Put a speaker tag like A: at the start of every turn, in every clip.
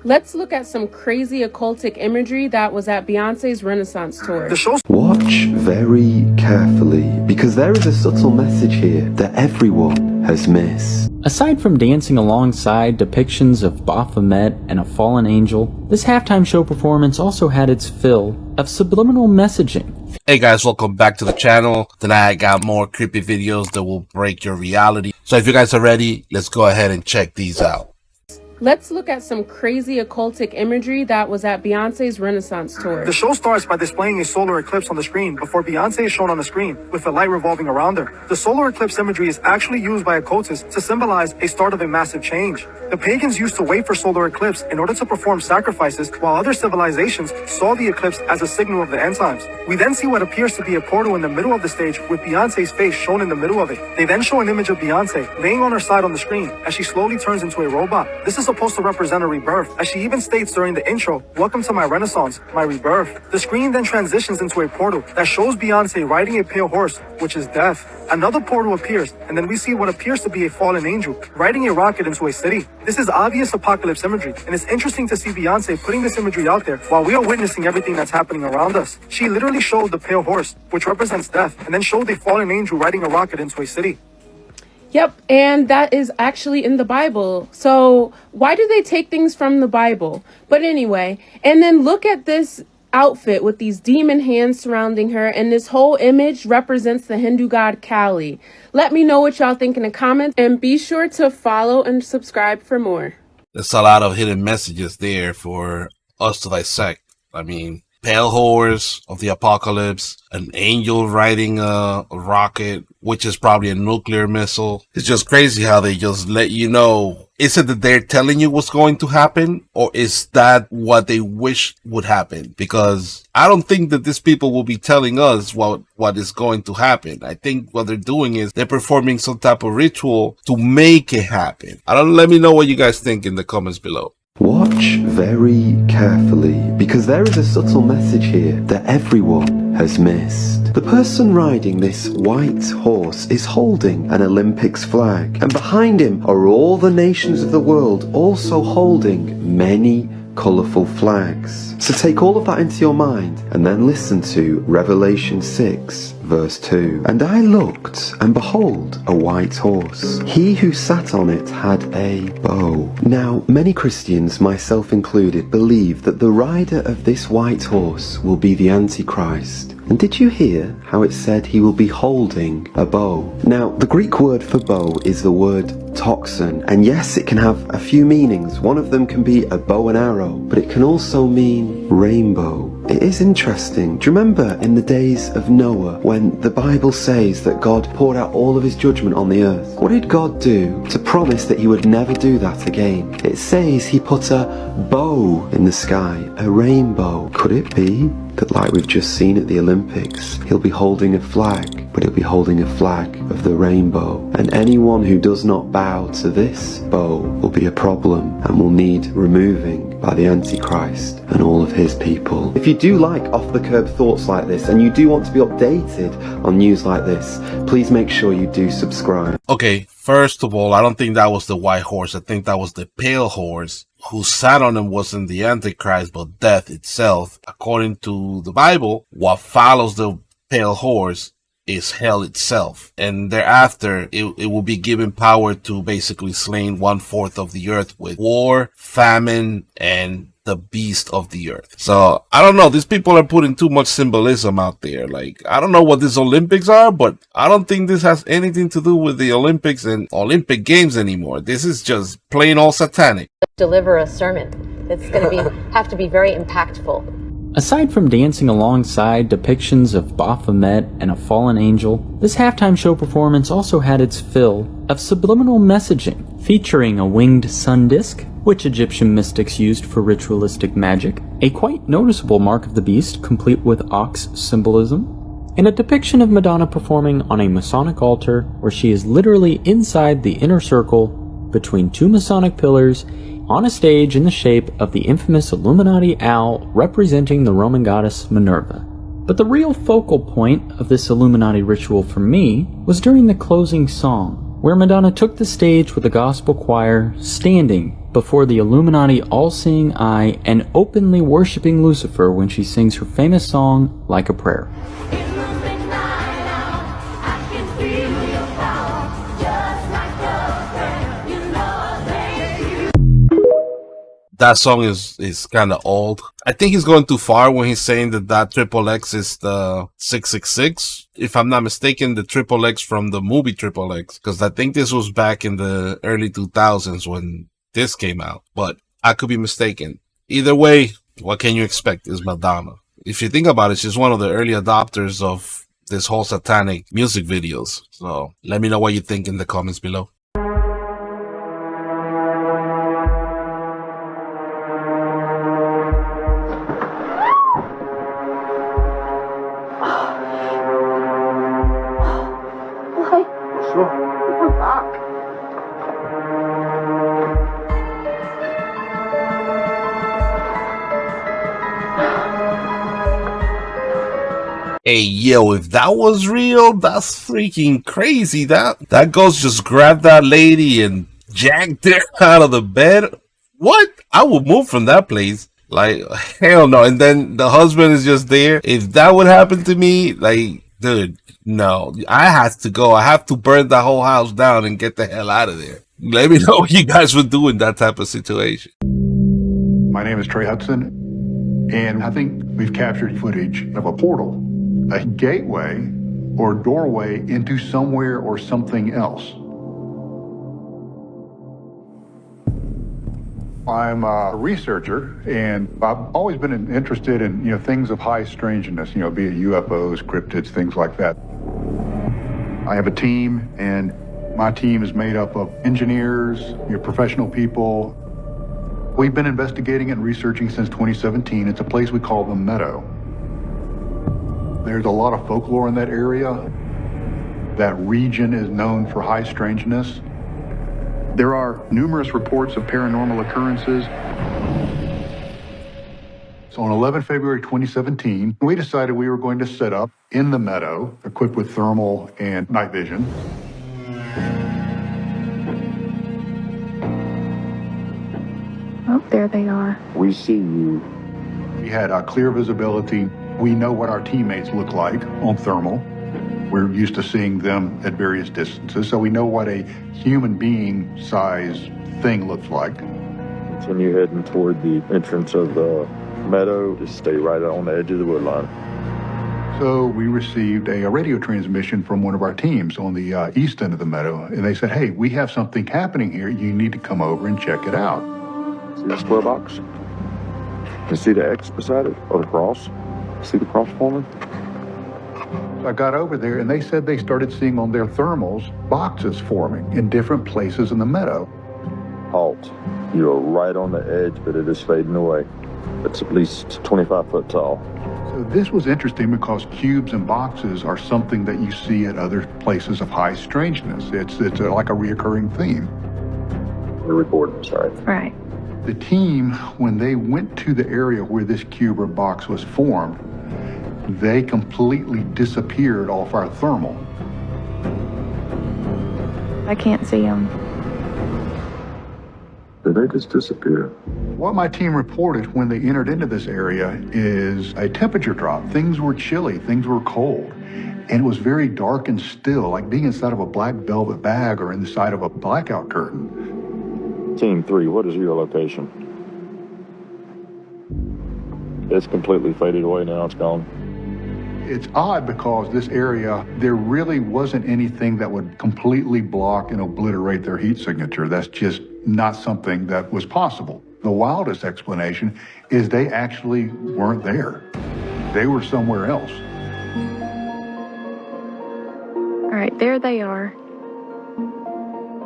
A: Let's look at some crazy occultic imagery that was at Beyonce's Renaissance tour.
B: Watch very carefully, because there is a subtle message here that everyone has missed.
C: Aside from dancing alongside depictions of Baphomet and a fallen angel, this halftime show performance also had its fill of subliminal messaging.
D: Hey guys, welcome back to the channel. Tonight I got more creepy videos that will break your reality. So if you guys are ready, let's go ahead and check these out.
A: Let's look at some crazy occultic imagery that was at Beyonce's Renaissance tour.
E: The show starts by displaying a solar eclipse on the screen before Beyonce is shown on the screen with the light revolving around her. The solar eclipse imagery is actually used by occultists to symbolize a start of a massive change. The pagans used to wait for solar eclipse in order to perform sacrifices, while other civilizations saw the eclipse as a signal of the end times. We then see what appears to be a portal in the middle of the stage with Beyonce's face shown in the middle of it. They then show an image of Beyonce laying on her side on the screen as she slowly turns into a robot. This is supposed to represent a rebirth, as she even states during the intro, "Welcome to my renaissance, my rebirth." The screen then transitions into a portal that shows Beyonce riding a pale horse, which is death. Another portal appears, and then we see what appears to be a fallen angel riding a rocket into a city. This is obvious apocalypse imagery, and it's interesting to see Beyonce putting this imagery out there while we are witnessing everything that's happening around us. She literally showed the pale horse, which represents death, and then showed a fallen angel riding a rocket into a city.
A: Yep, and that is actually in the Bible. So why do they take things from the Bible? But anyway, and then look at this outfit with these demon hands surrounding her, and this whole image represents the Hindu god Kali. Let me know what y'all think in the comments, and be sure to follow and subscribe for more.
D: There's a lot of hidden messages there for us to dissect. I mean, pale horse of the apocalypse, an angel riding a rocket, which is probably a nuclear missile. It's just crazy how they just let you know. Is it that they're telling you what's going to happen, or is that what they wish would happen? Because I don't think that these people will be telling us what is going to happen. I think what they're doing is they're performing some type of ritual to make it happen. Let me know what you guys think in the comments below.
B: Watch very carefully, because there is a subtle message here that everyone has missed. The person riding this white horse is holding an Olympics flag, and behind him are all the nations of the world also holding many colourful flags. So take all of that into your mind and then listen to Revelation 6 verse 2. "And I looked, and behold, a white horse. He who sat on it had a bow." Now, many Christians, myself included, believe that the rider of this white horse will be the Antichrist. And did you hear how it said he will be holding a bow? Now, the Greek word for bow is the word toxin, and yes, it can have a few meanings. One of them can be a bow and arrow, but it can also mean rainbow. It is interesting. Do you remember in the days of Noah when the Bible says that God poured out all of his judgment on the earth? What did God do to promise that he would never do that again? It says he put a bow in the sky, a rainbow. Could it be that, like we've just seen at the Olympics, he'll be holding a flag, but he'll be holding a flag of the rainbow? And anyone who does not bow to this bow will be a problem and will need removing by the Antichrist and all of his people. If you do like off-the-curb thoughts like this, and you do want to be updated on news like this, please make sure you do subscribe.
D: Okay, first of all, I don't think that was the white horse. I think that was the pale horse. Who sat on him wasn't the Antichrist, but death itself. According to the Bible, what follows the pale horse is hell itself, and thereafter it will be given power to basically slain 1/4 of the earth with war, famine, and the beast of the earth. So I don't know, these people are putting too much symbolism out there. Like, I don't know what these Olympics are, but I don't think this has anything to do with the Olympics and Olympic Games anymore. This is just plain old satanic.
F: Deliver a sermon. It's going to have to be very impactful.
C: Aside from dancing alongside depictions of Baphomet and a fallen angel, this halftime show performance also had its fill of subliminal messaging, featuring a winged sun disk, which Egyptian mystics used for ritualistic magic, a quite noticeable mark of the beast complete with ox symbolism, and a depiction of Madonna performing on a Masonic altar where she is literally inside the inner circle between two Masonic pillars on a stage in the shape of the infamous Illuminati owl representing the Roman goddess Minerva. But the real focal point of this Illuminati ritual for me was during the closing song, where Madonna took the stage with the gospel choir standing before the Illuminati all-seeing eye and openly worshipping Lucifer when she sings her famous song, Like a Prayer.
D: That song is kind of old. I think he's going too far when he's saying that Triple X is the 666. If I'm not mistaken, the Triple X from the movie Triple X, because I think this was back in the early 2000s when this came out, but I could be mistaken. Either way, what can you expect is Madonna. If you think about it, she's one of the early adopters of this whole satanic music videos. So let me know what you think in the comments below. Hey, yo, if that was real, that's freaking crazy. That ghost just grabbed that lady and jacked her out of the bed. What? I would move from that place. Like, hell no. And then the husband is just there. If that would happen to me, like, dude, no. I have to go. I have to burn the whole house down and get the hell out of there. Let me know what you guys would do in that type of situation.
G: My name is Trey Hudson, and I think we've captured footage of a portal, a gateway or doorway into somewhere or something else. I'm a researcher, and I've always been interested in, things of high strangeness, be it UFOs, cryptids, things like that. I have a team, and my team is made up of engineers, professional people. We've been investigating and researching since 2017. It's a place we call the Meadow. There's a lot of folklore in that area. That region is known for high strangeness. There are numerous reports of paranormal occurrences. So on 11 February 2017, we decided we were going to set up in the Meadow, equipped with thermal and night vision.
H: Oh, there they are.
G: We see you. We had clear visibility. We know what our teammates look like on thermal. We're used to seeing them at various distances, so we know what a human being size thing looks like.
I: Continue heading toward the entrance of the meadow. Just stay right on the edge of the wood line.
G: So we received a radio transmission from one of our teams on the east end of the meadow, and they said, hey, we have something happening here. You need to come over and check it out.
I: See that square box? You see the X beside it, or the cross? See the cross forming?
G: I got over there, and they said they started seeing on their thermals boxes forming in different places in the meadow.
I: Halt. You're right on the edge, but it is fading away. It's at least 25 foot tall.
G: So this was interesting because cubes and boxes are something that you see at other places of high strangeness. It's like a reoccurring theme.
I: We're recording, sorry.
H: Right.
G: The team, when they went to the area where this cube or box was formed, they completely disappeared off our thermal.
H: I can't see them.
I: Did they just disappear?
G: What my team reported when they entered into this area is a temperature drop. Things were chilly, things were cold, and it was very dark and still, like being inside of a black velvet bag or inside of a blackout curtain.
I: Team 3, what is your location? It's completely faded away now, it's gone.
G: It's odd because this area, there really wasn't anything that would completely block and obliterate their heat signature. That's just not something that was possible. The wildest explanation is they actually weren't there. They were somewhere else.
H: All right, there they are.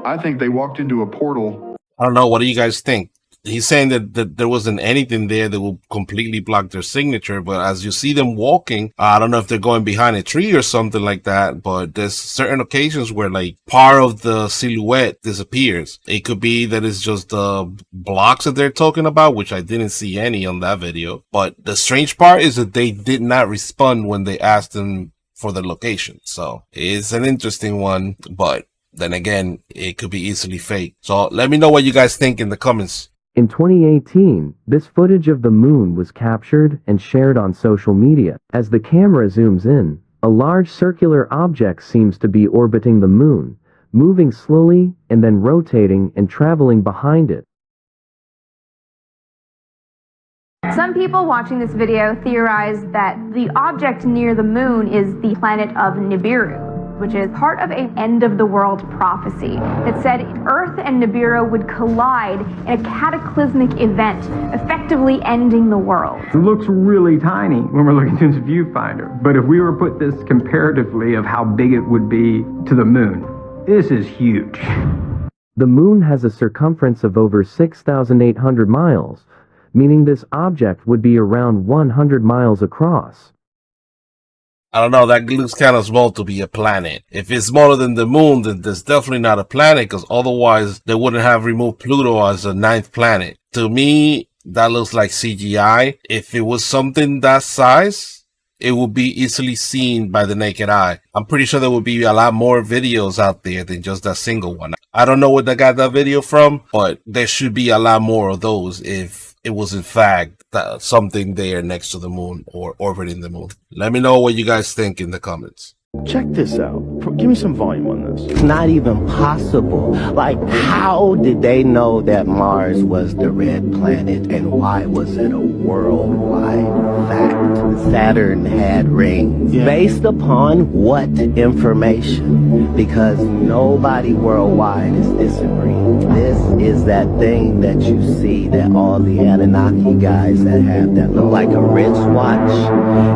G: I think they walked into a portal.
D: I don't know. What do you guys think? He's saying that there wasn't anything there that would completely block their signature, but as you see them walking, I don't know if they're going behind a tree or something like that, but there's certain occasions where like part of the silhouette disappears. It could be that it's just the blocks that they're talking about, which I didn't see any on that video. But the strange part is that they did not respond when they asked them for the location. So it's an interesting one, but then again, it could be easily fake. So let me know what you guys think in the comments.
J: In 2018, this footage of the moon was captured and shared on social media. As the camera zooms in, a large circular object seems to be orbiting the moon, moving slowly and then rotating and traveling behind it.
K: Some people watching this video theorize that the object near the moon is the planet of Nibiru, which is part of an end-of-the-world prophecy that said Earth and Nibiru would collide in a cataclysmic event, effectively ending the world.
L: It looks really tiny when we're looking through this viewfinder, but if we were to put this comparatively of how big it would be to the moon, this is huge.
J: The moon has a circumference of over 6,800 miles, meaning this object would be around 100 miles across.
D: I don't know, that looks kind of small to be a planet. If it's smaller than the moon, then there's definitely not a planet, because otherwise they wouldn't have removed Pluto as a 9th planet. To me, that looks like CGI. If it was something that size, it would be easily seen by the naked eye. I'm pretty sure there would be a lot more videos out there than just that single one. I don't know where they got that video from, but there should be a lot more of those if it was in fact something there next to the moon or orbiting the moon. Let me know what you guys think in the comments.
M: Check this out. Give me some volume on this.
N: It's not even possible. Like, how did they know that Mars was the red planet, and why was it a worldwide fact? Saturn had rings. Yeah. Based upon what information? Because nobody worldwide is disagreeing. This is that thing that you see that all the Anunnaki guys that have that look like a wristwatch,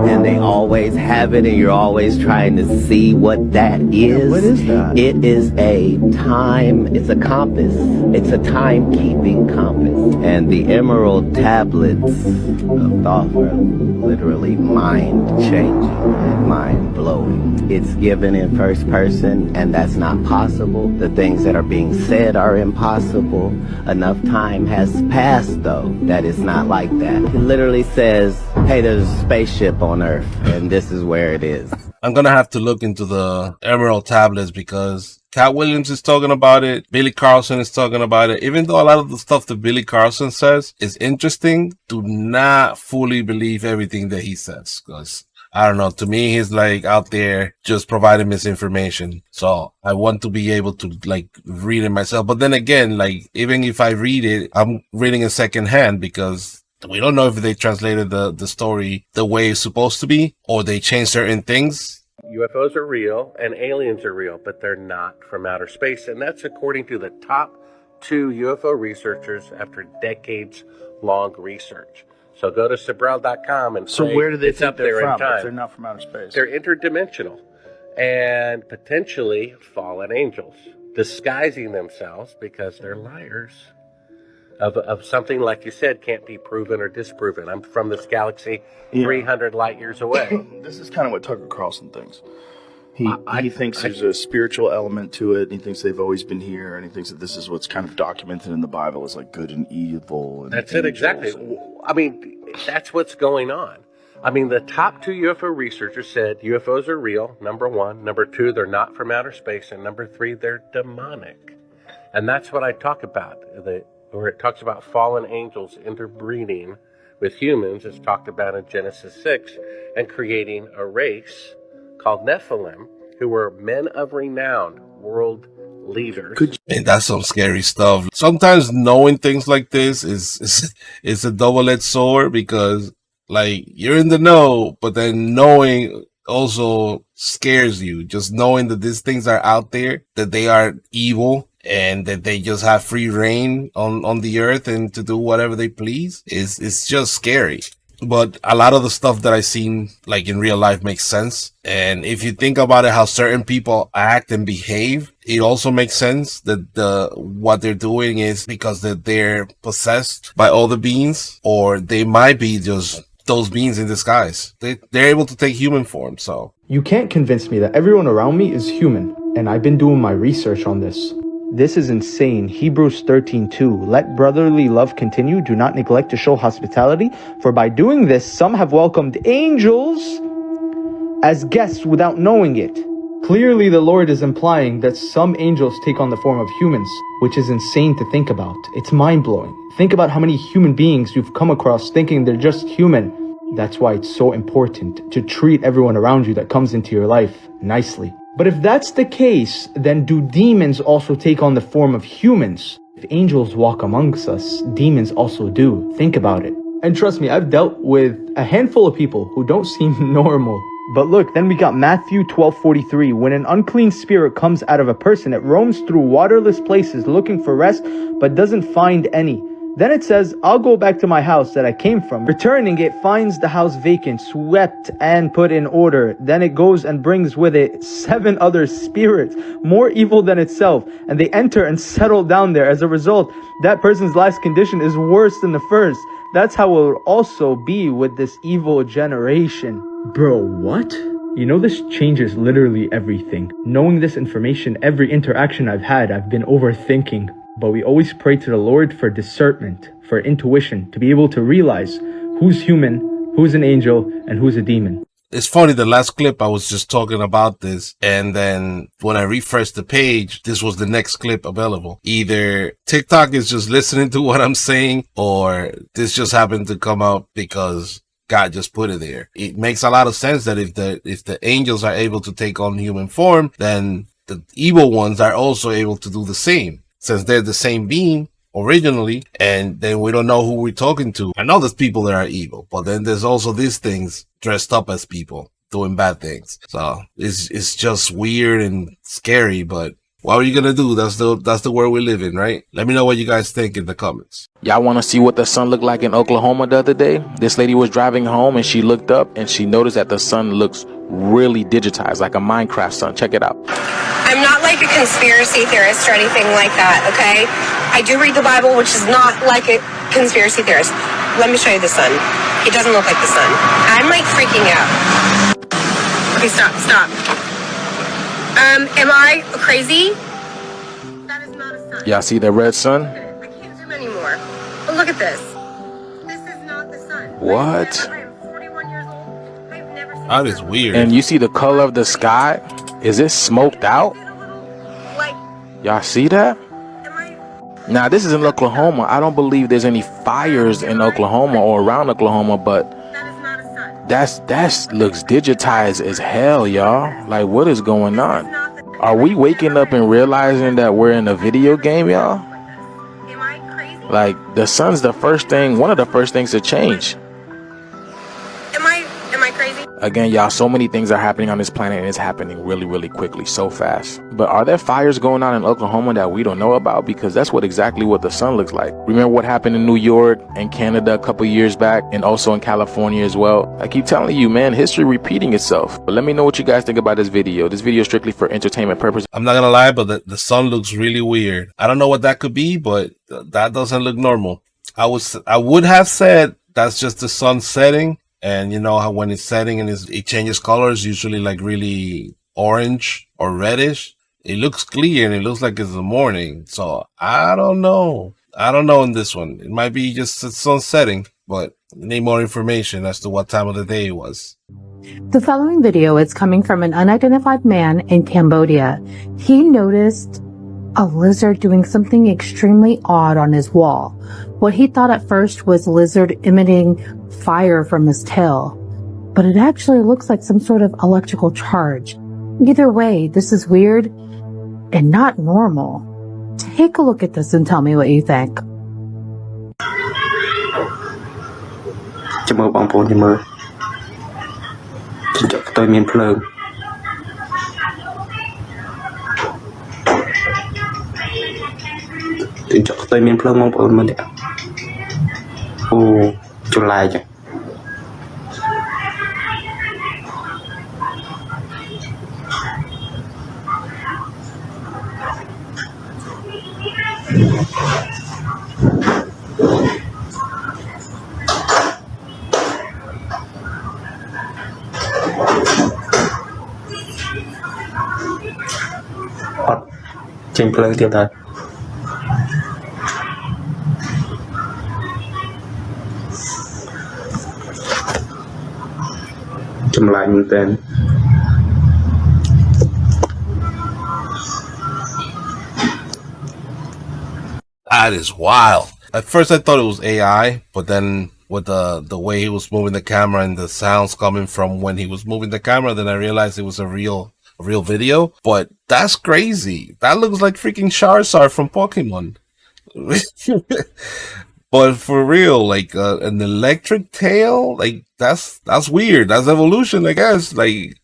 N: and they always have it, and you're always trying to see what that is.
M: What is that?
N: It is a time, it's a compass. It's a timekeeping compass. And the emerald tablets of Thoth are literally mind-changing and mind-blowing. It's given in first person, and that's not possible. The things that are being said are impossible. Enough time has passed, though, that it's not like that. It literally says, hey, there's a spaceship on Earth, and this is where it is.
D: I'm gonna have to look into the Emerald tablets because Cat Williams is talking about it. Billy Carlson is talking about it. Even though a lot of the stuff that Billy Carlson says is interesting, do not fully believe everything that he says. Because, I don't know, to me, he's like out there just providing misinformation. So I want to be able to like read it myself. But then again, like even if I read it, I'm reading it secondhand because we don't know if they translated the story the way it's supposed to be, or they changed certain things.
O: UFOs are real and aliens are real, but they're not from outer space. And that's according to the top 2 UFO researchers after decades-long research. So go to Sabrel.com and
M: so where do they think they're from
O: if
M: they're not from outer space?
O: They're interdimensional and potentially fallen angels, disguising themselves because they're liars. Of something, like you said, can't be proven or disproven. I'm from this galaxy 300 light years away.
M: This is kind of what Tucker Carlson thinks. He thinks there's a spiritual element to it, and he thinks they've always been here, and he thinks that this is what's kind of documented in the Bible as like good and evil. And
O: that's it, exactly. I mean, that's what's going on. I mean, the top 2 UFO researchers said UFOs are real, number 1. Number 2, they're not from outer space. And number 3, they're demonic. And that's what I talk about, where it talks about fallen angels interbreeding with humans, as talked about in Genesis 6, and creating a race called Nephilim, who were men of renown, world leaders.
D: And that's some scary stuff. Sometimes knowing things like this is a double-edged sword, because like you're in the know, but then knowing also scares you. Just knowing that these things are out there, that they are evil, and that they just have free reign on the earth and to do whatever they please is just scary. But a lot of the stuff that I've seen like in real life makes sense. And if you think about it, how certain people act and behave, it also makes sense that what they're doing is because that they're possessed by other beings, or they might be just those beings in disguise. They're able to take human form. So
P: you can't convince me that everyone around me is human, and I've been doing my research on this. This is insane. Hebrews 13:2. Let brotherly love continue. Do not neglect to show hospitality, for by doing this, some have welcomed angels as guests without knowing it. Clearly, the Lord is implying that some angels take on the form of humans, which is insane to think about. It's mind-blowing. Think about how many human beings you've come across thinking they're just human. That's why it's so important to treat everyone around you that comes into your life nicely. But if that's the case, then do demons also take on the form of humans? If angels walk amongst us, demons also do. Think about it. And trust me, I've dealt with a handful of people who don't seem normal. But look, then we got Matthew 12:43. When an unclean spirit comes out of a person, it roams through waterless places looking for rest, but doesn't find any. Then it says, I'll go back to my house that I came from. Returning, it finds the house vacant, swept, and put in order. Then it goes and brings with it 7 other spirits, more evil than itself. And they enter and settle down there. As a result, that person's last condition is worse than the first. That's how it will also be with this evil generation. Bro, what? You know, this changes literally everything. Knowing this information, every interaction I've had, I've been overthinking. But we always pray to the Lord for discernment, for intuition, to be able to realize who's human, who's an angel, and who's a demon.
D: It's funny, the last clip I was just talking about this, and then when I refreshed the page, this was the next clip available. Either TikTok is just listening to what I'm saying, or this just happened to come up because God just put it there. It makes a lot of sense that if the angels are able to take on human form, then the evil ones are also able to do the same, since they're the same being originally, and then we don't know who we're talking to. I know there's people that are evil, but then there's also these things dressed up as people doing bad things. So it's just weird and scary, but what are you gonna do? That's the world we live in, right? Let me know what you guys think in the comments.
Q: Y'all want to see what the sun looked like in Oklahoma the other day? This lady was driving home and she looked up and she noticed that the sun looks really digitized, like a Minecraft sun. Check it out.
R: I'm not like a conspiracy theorist or anything like that, okay? I do read the Bible, which is not like a conspiracy theorist. Let me show you the sun. It doesn't look like the sun. I'm like freaking out. Okay, stop. Am I crazy? That is not a sun.
Q: Y'all see the red sun?
R: I can't zoom anymore. But look at this. This is not the sun.
Q: What?
R: I'm 41 years old. I've never seen
D: That is weird.
Q: And you see the color of the sky? Is it smoked out? Y'all see that? Now, this is in Oklahoma. I don't believe there's any fires in Oklahoma or around Oklahoma, but that looks digitized as hell, y'all. Like, what is going on? Are we waking up and realizing that we're in a video game, y'all? Like, the sun's one of the first things to change.
R: Am I crazy?
Q: Again, y'all, so many things are happening on this planet and it's happening really, really quickly, so fast. But are there fires going on in Oklahoma that we don't know about? Because that's exactly what the sun looks like. Remember what happened in New York and Canada a couple years back, and also in California as well? I keep telling you, man, history repeating itself. But let me know what you guys think about this video. This video is strictly for entertainment purposes.
D: I'm not gonna lie, but the sun looks really weird. I don't know what that could be, but that doesn't look normal. I would have said that's just the sun setting. And you know how when it's setting and it changes colors, usually like really orange or reddish. It looks clear and it looks like it's the morning. So I don't know. In this one. It might be just the sun setting, but I need more information as to what time of the day it was.
S: The following video is coming from an unidentified man in Cambodia. He noticed a lizard doing something extremely odd on his wall. What he thought at first was a lizard emitting fire from his tail, but it actually looks like some sort of electrical charge. Either way, this is weird and not normal. Take a look at this and tell me what you think.
T: Trên plug tiếp thôi. Chùm lại mình tên.
D: That is wild. At first I thought it was AI, but then with the way he was moving the camera and the sounds coming from when he was moving the camera, then I realized it was a real video. But that's crazy. That looks like freaking Charizard from Pokemon. But for real, like an electric tail, like that's weird. That's evolution, I guess. Like,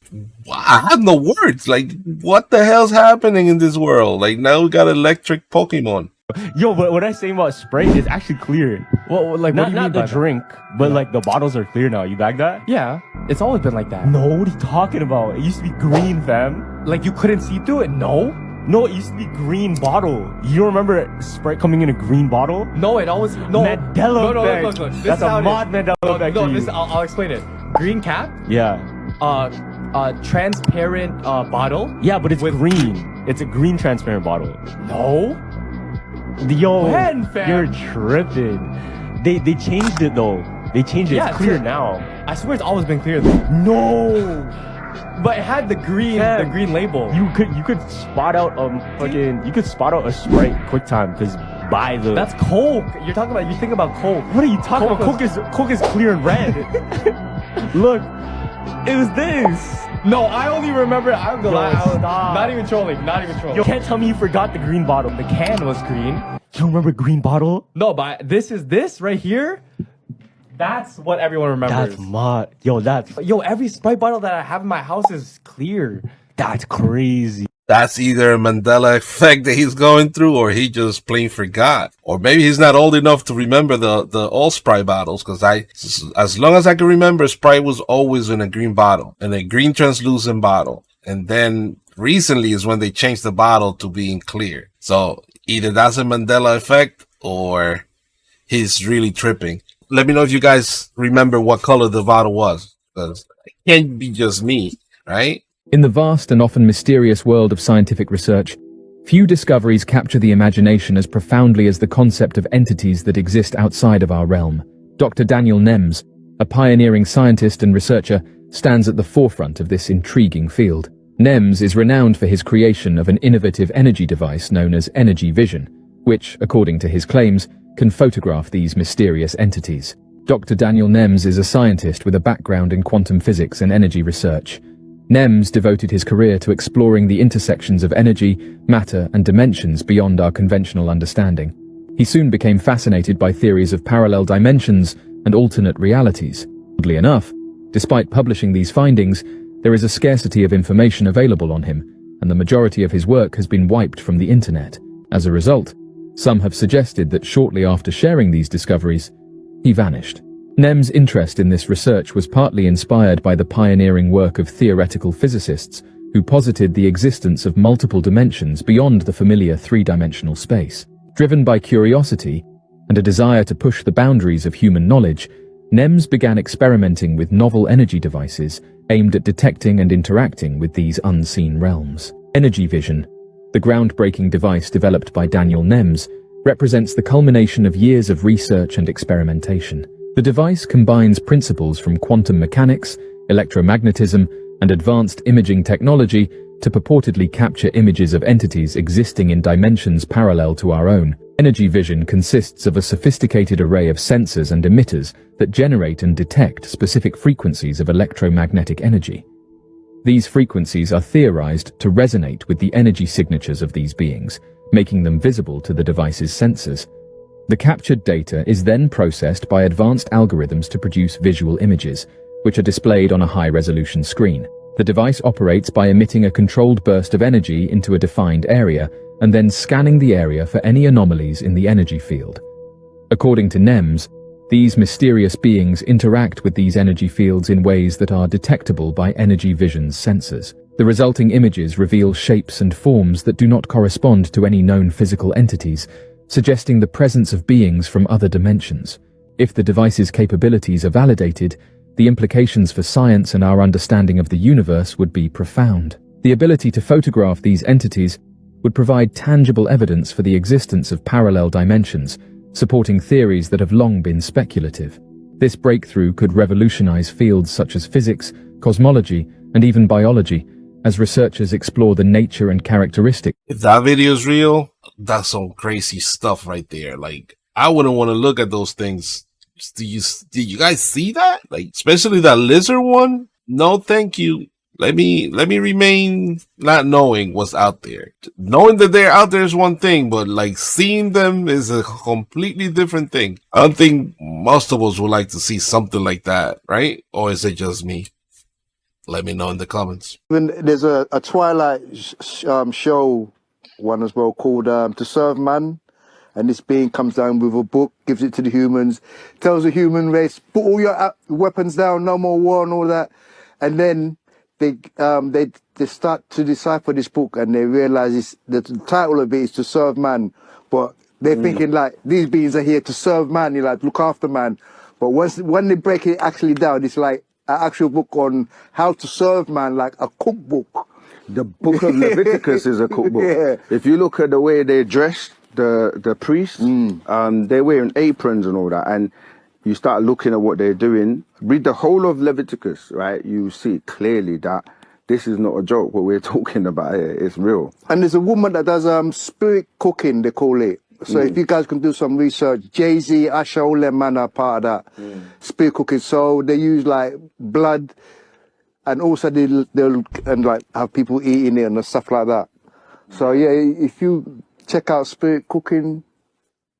D: I have no words. Like, what the hell's happening in this world? Like, now we got electric Pokemon.
T: Yo, but what I say about Sprite is actually clear. Well, like, what do you mean by the drink, but like the bottles are clear now. You bag that? Yeah, it's always been like that. No, what are you talking about? It used to be green, fam. Like, you couldn't see through it? No, it used to be green bottle. You don't remember Sprite coming in a green bottle? No, it always Mandela effect.
U: Look.
T: That's a mod Mandela effect.
U: No, I'll explain it. Green cap.
T: Yeah.
U: Transparent bottle.
T: Yeah, but it's green. It's a green transparent bottle.
U: No.
T: Yo,
U: When, fam?
T: you're tripping. They changed it though. They changed it.
U: Yeah,
T: it's clear
U: it's-
T: now.
U: I swear it's always been clear though.
T: No.
U: But it had the green label.
T: You could spot out a Sprite QuickTime because by the
U: That's Coke. You think about Coke.
T: What are you talking about? Coke is clear and red. Look, it was this.
U: No, I only remember. I'm gonna lie.
T: Stop.
U: Not even trolling.
T: You can't tell me you forgot the green bottle.
U: The can was green.
T: You don't remember green bottle?
U: No, but this right here. That's what everyone remembers.
T: That's mod. Yo,
U: every Sprite bottle that I have in my house is clear.
T: That's crazy.
D: That's either a Mandela effect that he's going through, or he just plain forgot. Or maybe he's not old enough to remember the old Sprite bottles, because as long as I can remember, Sprite was always in a green bottle, in a green translucent bottle. And then recently is when they changed the bottle to being clear. So either that's a Mandela effect, or he's really tripping. Let me know if you guys remember what color the bottle was, because it can't be just me, right?
V: In the vast and often mysterious world of scientific research, few discoveries capture the imagination as profoundly as the concept of entities that exist outside of our realm. Dr. Daniel Nems, a pioneering scientist and researcher, stands at the forefront of this intriguing field. Nems is renowned for his creation of an innovative energy device known as energy vision, which, according to his claims, can photograph these mysterious entities. Dr. Daniel Nems is a scientist with a background in quantum physics and energy research. Nems devoted his career to exploring the intersections of energy, matter, and dimensions beyond our conventional understanding. He soon became fascinated by theories of parallel dimensions and alternate realities. Oddly enough, despite publishing these findings, there is a scarcity of information available on him, and the majority of his work has been wiped from the internet. As a result, some have suggested that shortly after sharing these discoveries, he vanished. Nems' interest in this research was partly inspired by the pioneering work of theoretical physicists who posited the existence of multiple dimensions beyond the familiar three-dimensional space. Driven by curiosity and a desire to push the boundaries of human knowledge, Nems began experimenting with novel energy devices aimed at detecting and interacting with these unseen realms. Energy vision, the groundbreaking device developed by Daniel Nems, represents the culmination of years of research and experimentation. The device combines principles from quantum mechanics, electromagnetism, and advanced imaging technology to purportedly capture images of entities existing in dimensions parallel to our own. Energy vision consists of a sophisticated array of sensors and emitters that generate and detect specific frequencies of electromagnetic energy. These frequencies are theorized to resonate with the energy signatures of these beings, making them visible to the device's sensors. The captured data is then processed by advanced algorithms to produce visual images, which are displayed on a high-resolution screen. The device operates by emitting a controlled burst of energy into a defined area and then scanning the area for any anomalies in the energy field. According to Nems, these mysterious beings interact with these energy fields in ways that are detectable by energy vision's sensors. The resulting images reveal shapes and forms that do not correspond to any known physical entities, suggesting the presence of beings from other dimensions. If the device's capabilities are validated, the implications for science and our understanding of the universe would be profound. The ability to photograph these entities would provide tangible evidence for the existence of parallel dimensions, supporting theories that have long been speculative. This breakthrough could revolutionize fields such as physics, cosmology, and even biology, as researchers explore the nature and characteristics.
D: If that video is real, that's some crazy stuff right there. Like, I wouldn't want to look at those things. Did you guys see that? Like, especially that lizard one? No, thank you. Let me remain not knowing what's out there. Knowing that they're out there is one thing, but like seeing them is a completely different thing. I don't think most of us would like to see something like that, right? Or is it just me? Let me know in the comments.
A: There's a Twilight show one as well called To Serve Man. And this being comes down with a book, gives it to the humans, tells the human race, put all your weapons down, no more war and all that. And then they start to decipher this book and they realize the title of it is To Serve Man. But they're thinking like, these beings are here to serve man, you like, look after man. But when they break it actually down, it's like an actual book on how to serve man, like a cookbook.
E: The book of Leviticus is a cookbook.
A: Yeah.
E: If you look at the way they're dressed, the priests, they're wearing aprons and all that, and you start looking at what they're doing, read the whole of Leviticus, right? You see clearly that this is not a joke, what we're talking about here. It's real.
A: And there's a woman that does spirit cooking, they call it. So if you guys can do some research, Jay-Z, Asha, all them man are part of that spirit cooking. So they use like blood, and also they'll like have people eating it and stuff like that. So yeah, if you check out spirit cooking,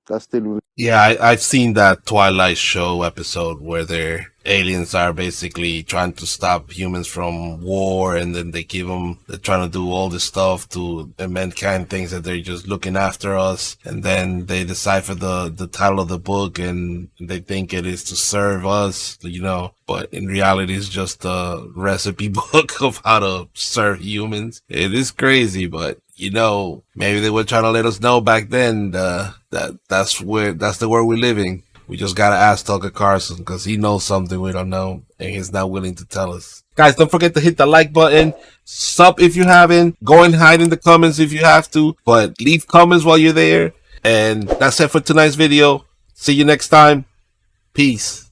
A: that's still...
D: Yeah, I've seen that Twilight show episode where their aliens are basically trying to stop humans from war, and then they're trying to do all this stuff to mankind thinks that they're just looking after us, and then they decipher the title of the book and they think it is to serve us, you know, but in reality it's just a recipe book of how to serve humans. It is crazy, but you know, maybe they were trying to let us know back then that's the world we're living. We just gotta ask Tucker Carlson because he knows something we don't know and he's not willing to tell us. Guys, don't forget to hit the like button, sub if you haven't, go and hide in the comments if you have to, but leave comments while you're there. And that's it for tonight's video. See you next time. Peace.